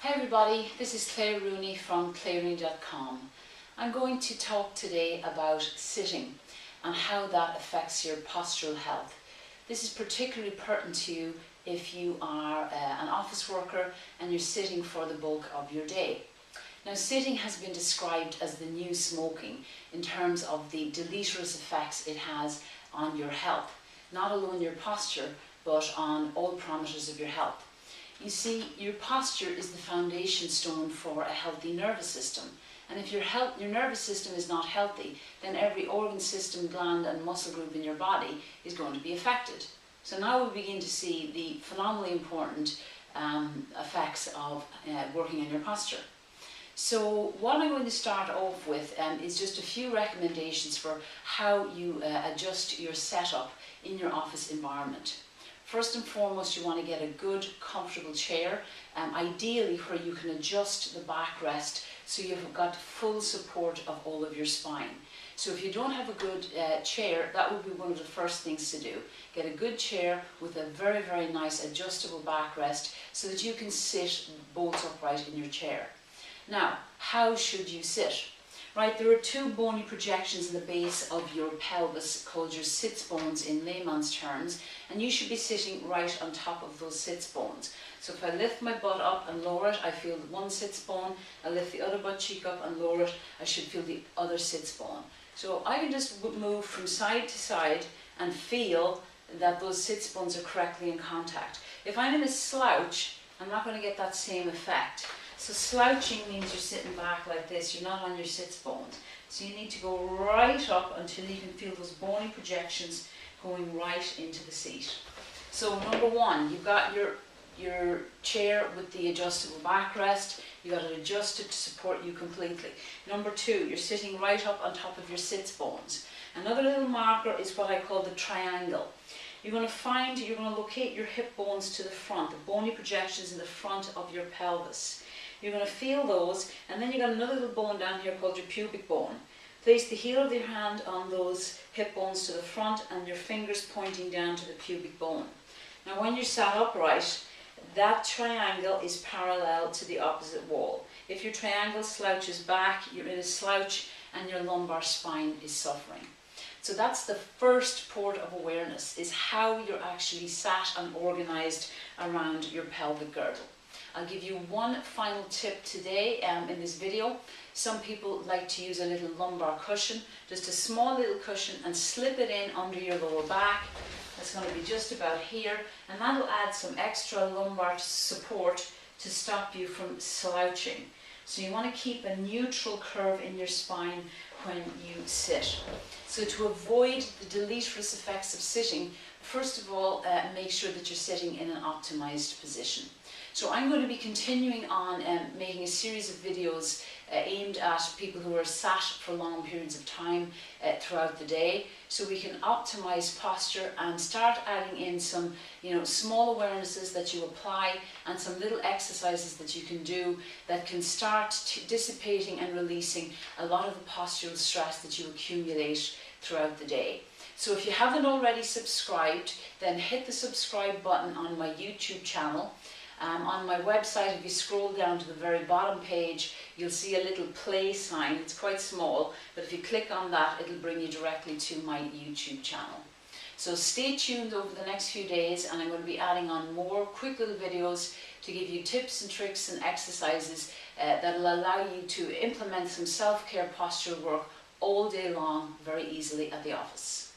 Hi everybody, this is Claire Rooney from clairerooney.com. I'm going to talk today about sitting and how that affects your postural health. This is particularly pertinent to you if you are an office worker and you're sitting for the bulk of your day. Now, sitting has been described as the new smoking in terms of the deleterious effects it has on your health, not alone your posture, but on all parameters of your health. You see, your posture is the foundation stone for a healthy nervous system. And if your nervous system is not healthy, then every organ system, gland and muscle group in your body is going to be affected. So now we begin to see the phenomenally important effects of working on your posture. So what I'm going to start off with is just a few recommendations for how you adjust your setup in your office environment. First and foremost, you want to get a good, comfortable chair, ideally where you can adjust the backrest so you've got full support of all of your spine. So if you don't have a good chair, that would be one of the first things to do. Get a good chair with a very, very nice adjustable backrest so that you can sit bolt upright in your chair. Now, how should you sit? Right, there are two bony projections in the base of your pelvis called your sits bones in layman's terms, and you should be sitting right on top of those sits bones. So if I lift my butt up and lower it, I feel one sits bone. I lift the other butt cheek up and lower it, I should feel the other sits bone. So I can just move from side to side and feel that those sits bones are correctly in contact. If I'm in a slouch, I'm not going to get that same effect. So slouching means you're sitting back like this, you're not on your sits bones. So you need to go right up until you can feel those bony projections going right into the seat. So number one, you've got your chair with the adjustable backrest, you've got it adjusted to support you completely. Number two, you're sitting right up on top of your sits bones. Another little marker is what I call the triangle. You're going to locate your hip bones to the front, the bony projections in the front of your pelvis. You're going to feel those, and then you've got another little bone down here called your pubic bone. Place the heel of your hand on those hip bones to the front and your fingers pointing down to the pubic bone. Now when you're sat upright, that triangle is parallel to the opposite wall. If your triangle slouches back, you're in a slouch and your lumbar spine is suffering. So that's the first port of awareness, is how you're actually sat and organised around your pelvic girdle. I'll give you one final tip today in this video. Some people like to use a little lumbar cushion, just a small little cushion, and slip it in under your lower back. That's going to be just about here, and that'll add some extra lumbar support to stop you from slouching. So you want to keep a neutral curve in your spine when you sit. So to avoid the deleterious effects of sitting, first of all, make sure that you're sitting in an optimized position. So I'm going to be continuing on making a series of videos aimed at people who are sat for long periods of time throughout the day, so we can optimize posture and start adding in some small awarenesses that you apply and some little exercises that you can do that can start dissipating and releasing a lot of the postural stress that you accumulate throughout the day. So if you haven't already subscribed, then hit the subscribe button on my YouTube channel. On my website, if you scroll down to the very bottom page, you'll see a little play sign. It's quite small, but if you click on that, it'll bring you directly to my YouTube channel. So stay tuned over the next few days, and I'm going to be adding on more quick little videos to give you tips and tricks and exercises that will allow you to implement some self-care postural work all day long very easily at the office.